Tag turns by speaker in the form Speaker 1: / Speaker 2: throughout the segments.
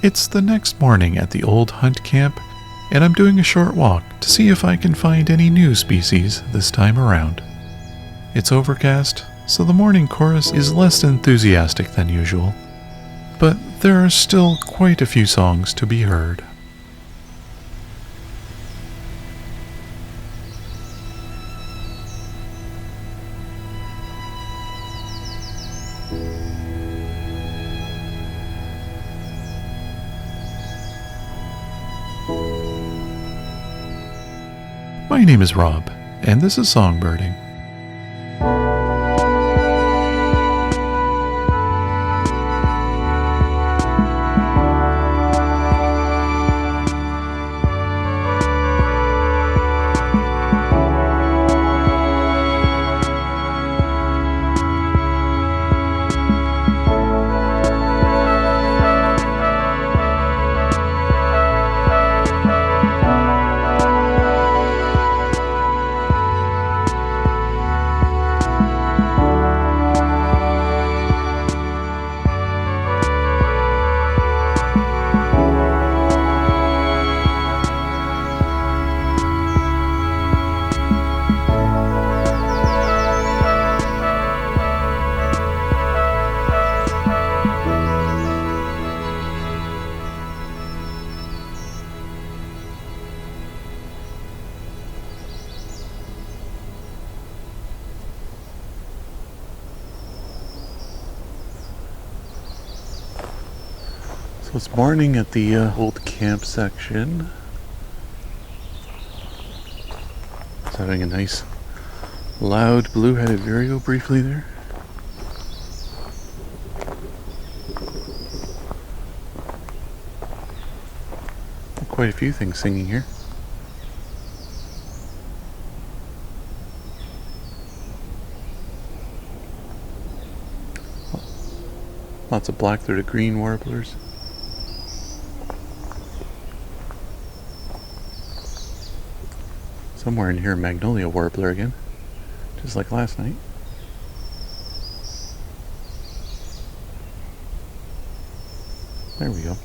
Speaker 1: It's the next morning at the old hunt camp, and I'm doing a short walk to see if I can find any new species this time around. It's overcast, so the morning chorus is less enthusiastic than usual, but there are still quite a few songs to be heard. My name is Rob, and this is Songbirding. So it's morning at the old camp section. It's having a nice loud blue-headed vireo briefly there. Quite a few things singing here. Lots of black-throated green warblers. Somewhere in here, a magnolia warbler again, just like last night. There we go.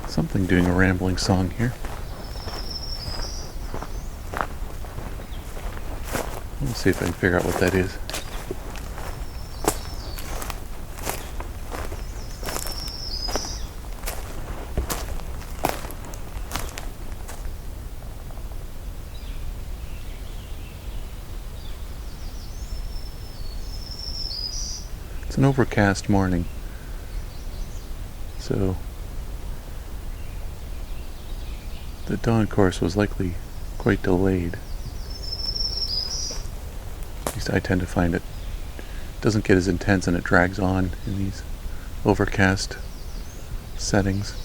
Speaker 1: Something doing a rambling song here. Let's see if I can figure out what that is. It's an overcast morning, so the dawn course was likely quite delayed. At least I tend to find it doesn't get as intense and it drags on in these overcast settings.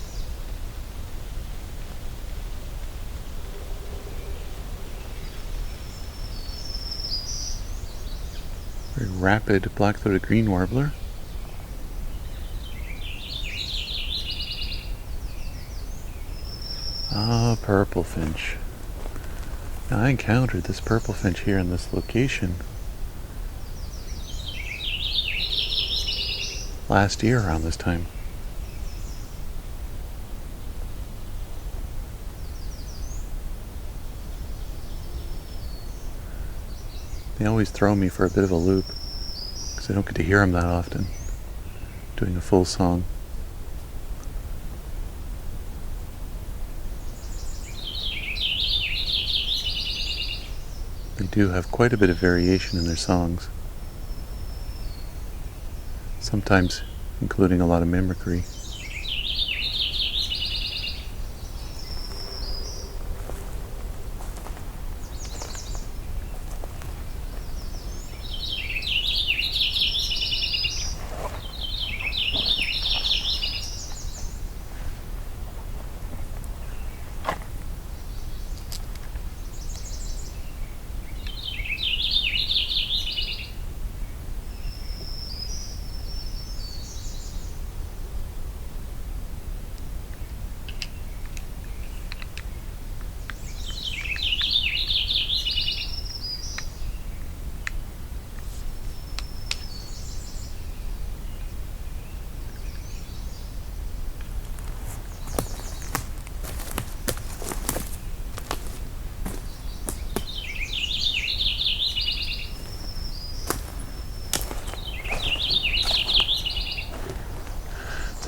Speaker 1: Very rapid black-throated green warbler. Purple finch. Now, I encountered this purple finch here in this location last year around this time. They always throw me for a bit of a loop because I don't get to hear them that often doing a full song. They do have quite a bit of variation in their songs, sometimes including a lot of mimicry.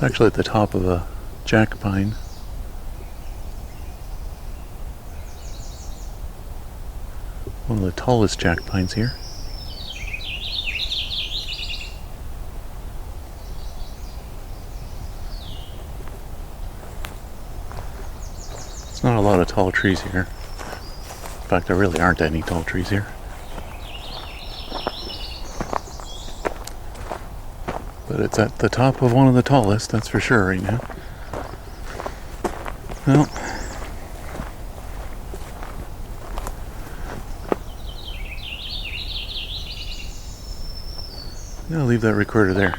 Speaker 1: It's actually at the top of a jack pine. One of the tallest jack pines here. There's not a lot of tall trees here. In fact, there really aren't any tall trees here. But it's at the top of one of the tallest, that's for sure right now. Well, I'll leave that recorder there,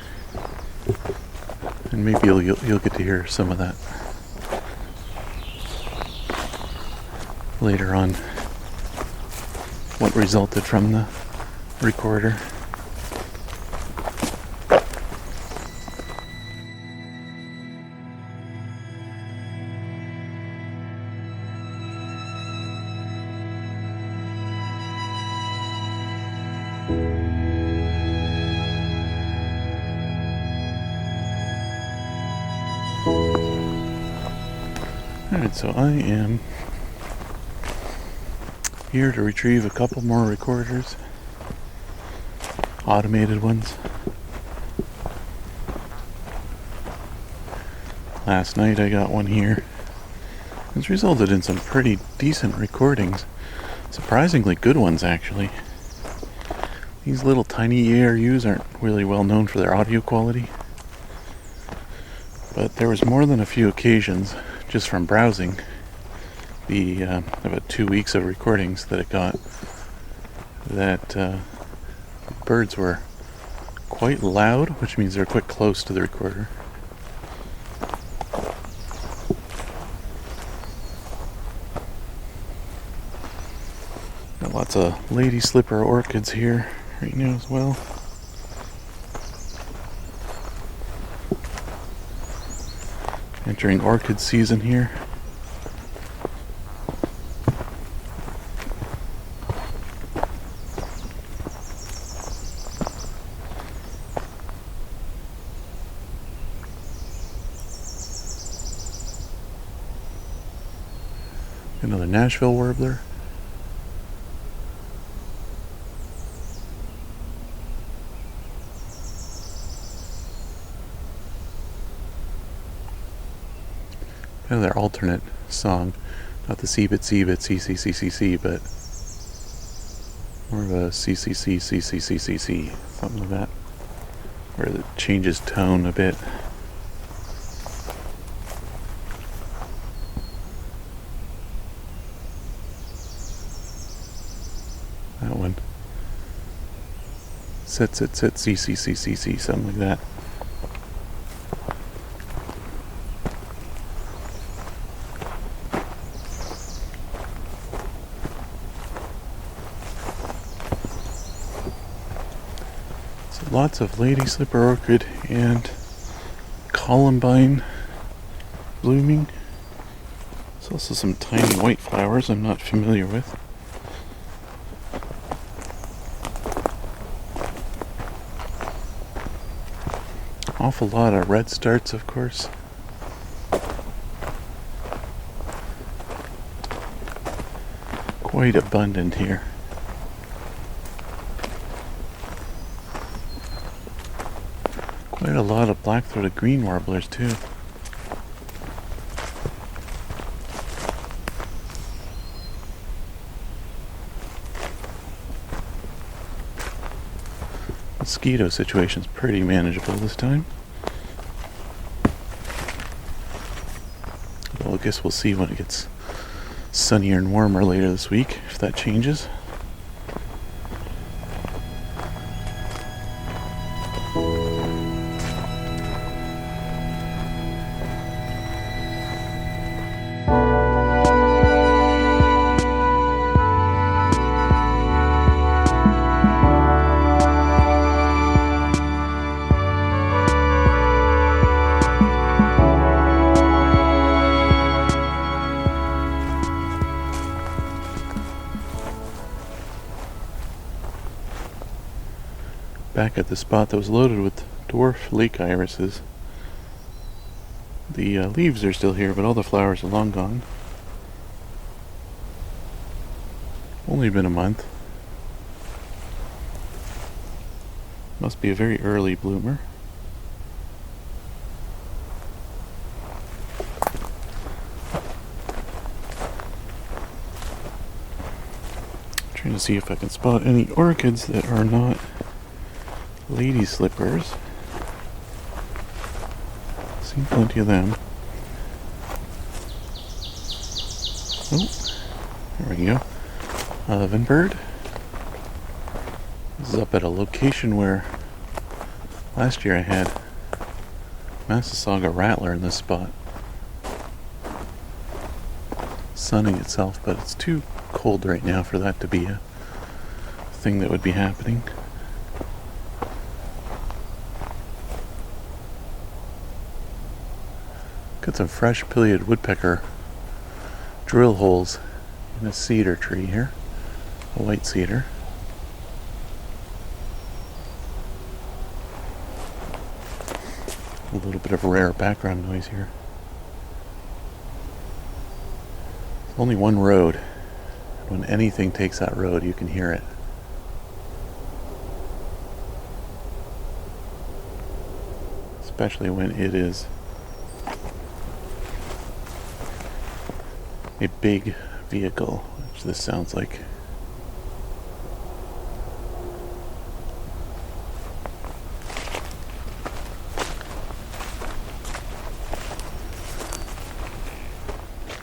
Speaker 1: and maybe you'll get to hear some of that later on, what resulted from the recorder. Alright, so I am here to retrieve a couple more recorders, automated ones. Last night I got one here. It's resulted in some pretty decent recordings, surprisingly good ones actually. These little tiny ARUs aren't really well known for their audio quality, but there was more than a few occasions just from browsing the about 2 weeks of recordings that it got that birds were quite loud, which means they're quite close to the recorder. Got lots of lady slipper orchids here right now as well. Entering orchid season here. Another Nashville warbler. Kind of their alternate song, not the C-bit, C, C, C, C, C, but more of a C, C, C, C, C, C, C, C, something like that, where it changes tone a bit. That one. Sit, sit, sit, C, C, C, C, C, something like that. Lots of lady slipper orchid and columbine blooming. There's also some tiny white flowers I'm not familiar with. Awful lot of red starts, of course. Quite abundant here. Quite a lot of black-throated green warblers too. Mosquito situation's pretty manageable this time. Well, I guess we'll see when it gets sunnier and warmer later this week, if that changes. Back at the spot that was loaded with dwarf lake irises. The leaves are still here, but all the flowers are long gone. Only been a month. Must be a very early bloomer. Trying to see if I can spot any orchids that are not lady slippers. Seen plenty of them. Oh, there we go. Ovenbird. This is up at a location where last year I had Massasauga rattler in this spot. Sunning itself, but it's too cold right now for that to be a thing that would be happening. Got some fresh pileated woodpecker drill holes in a cedar tree here, a white cedar. A little bit of rare background noise here. There's only one road. When anything takes that road, you can hear it. Especially when it is a big vehicle, which this sounds like.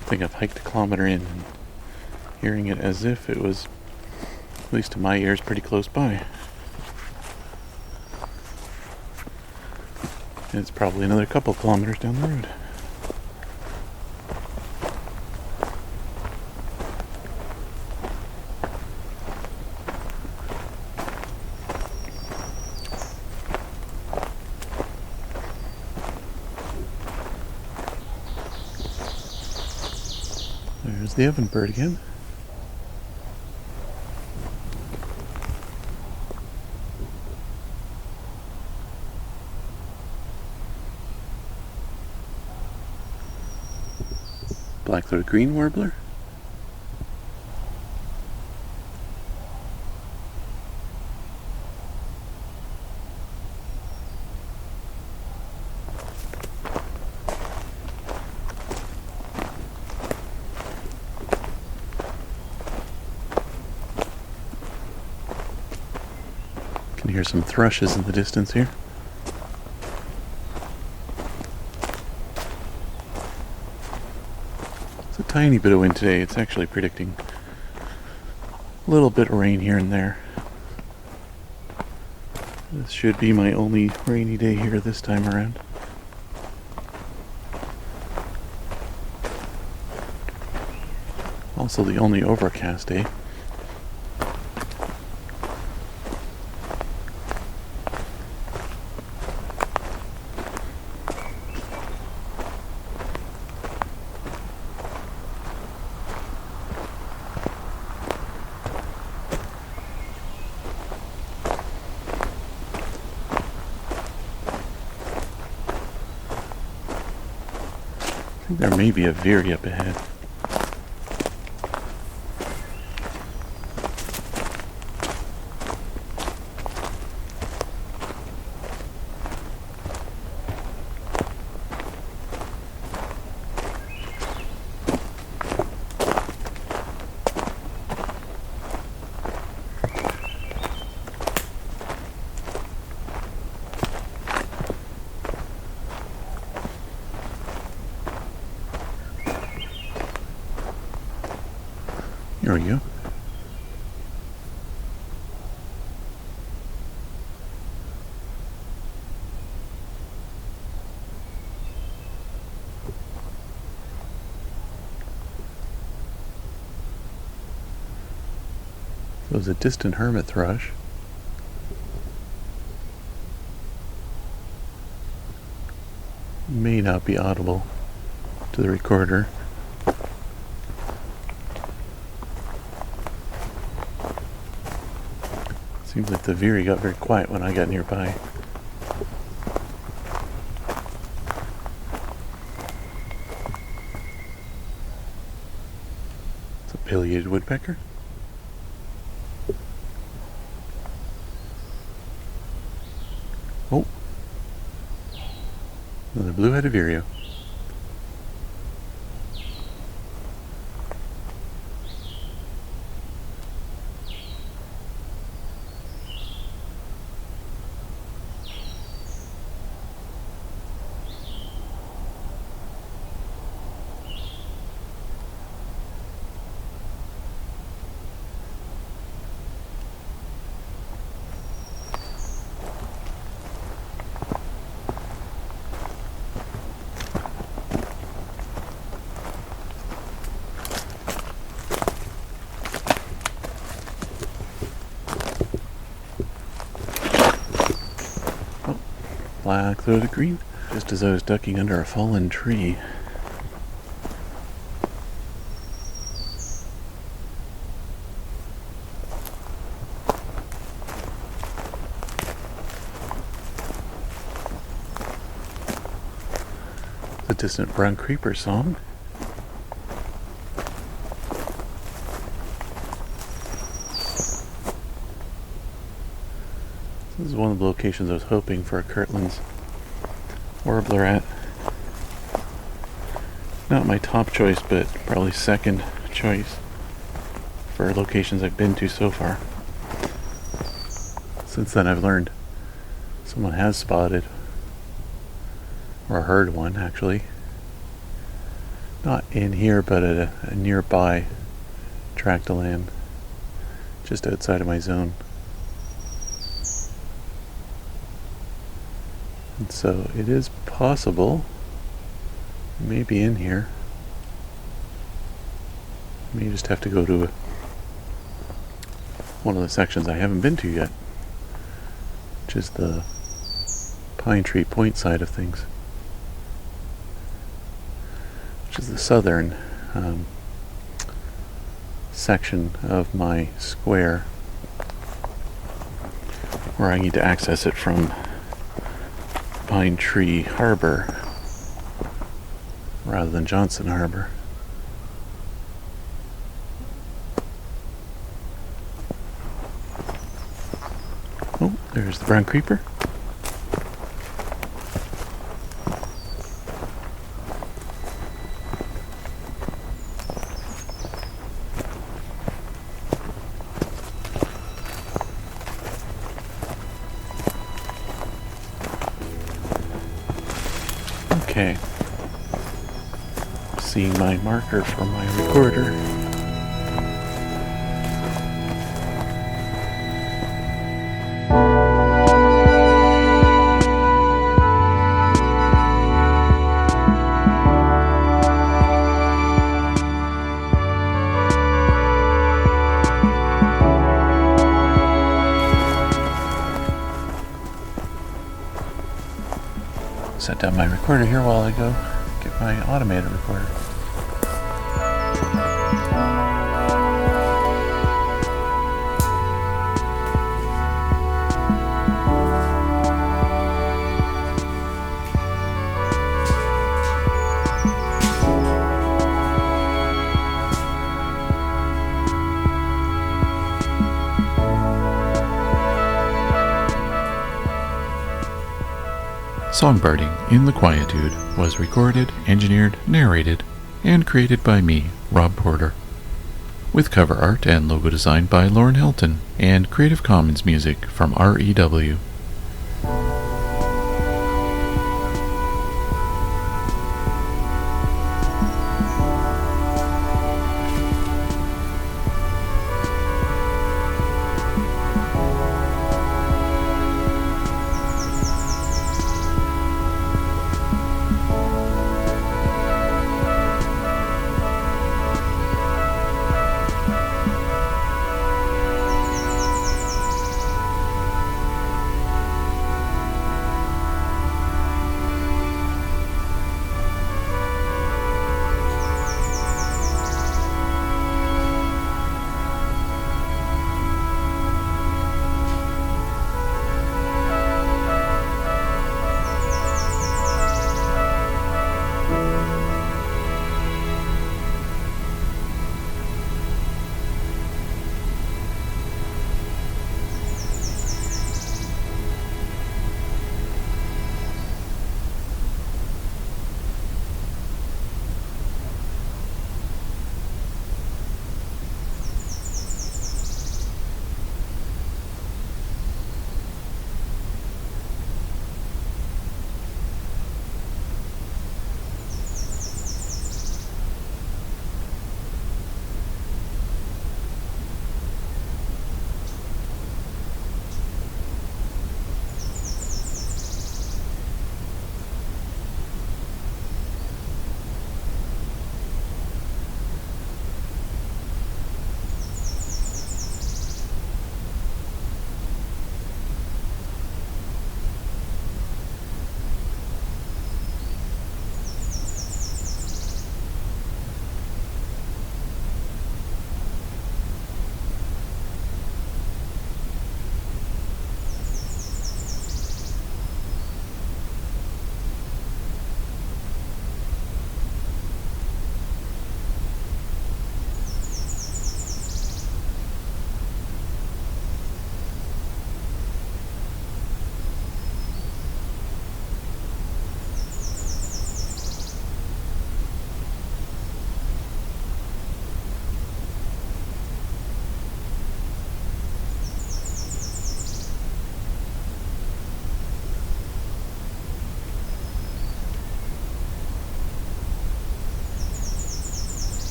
Speaker 1: I think I've hiked a kilometer in and hearing it as if it was, at least to my ears, pretty close by. And it's probably another couple kilometers down the road. There's the ovenbird again. Black-throated green warbler. Can hear some thrushes in the distance here. It's a tiny bit of wind today. It's actually predicting a little bit of rain here and there. This should be my only rainy day here this time around. Also the only overcast day. I think there may be a veery up ahead. There we go. So it's a distant hermit thrush. May not be audible to the recorder. Seems like the veery got very quiet when I got nearby. It's a pileated woodpecker. Oh, another blue-headed vireo. Black-throated green, just as I was ducking under a fallen tree. The distant brown creeper song. This is one of the locations I was hoping for a Kirtland's warbler at. Not my top choice, but probably second choice for locations I've been to so far. Since then I've learned someone has spotted, or heard one actually, not in here but at a nearby tract of land just outside of my zone. And so it is possible, maybe in here. May just have to go to one of the sections I haven't been to yet, which is the Pine Tree Point side of things, which is the southern section of my square, where I need to access it from Pine Tree Harbor rather than Johnson Harbor. Oh, there's the brown creeper. Okay, seeing my marker for my recorder. Set down my recorder here while I go get my automated recorder. Songbirding in the Quietude was recorded, engineered, narrated, and created by me, Rob Porter, with cover art and logo design by Lauren Hilton, and Creative Commons music from REW.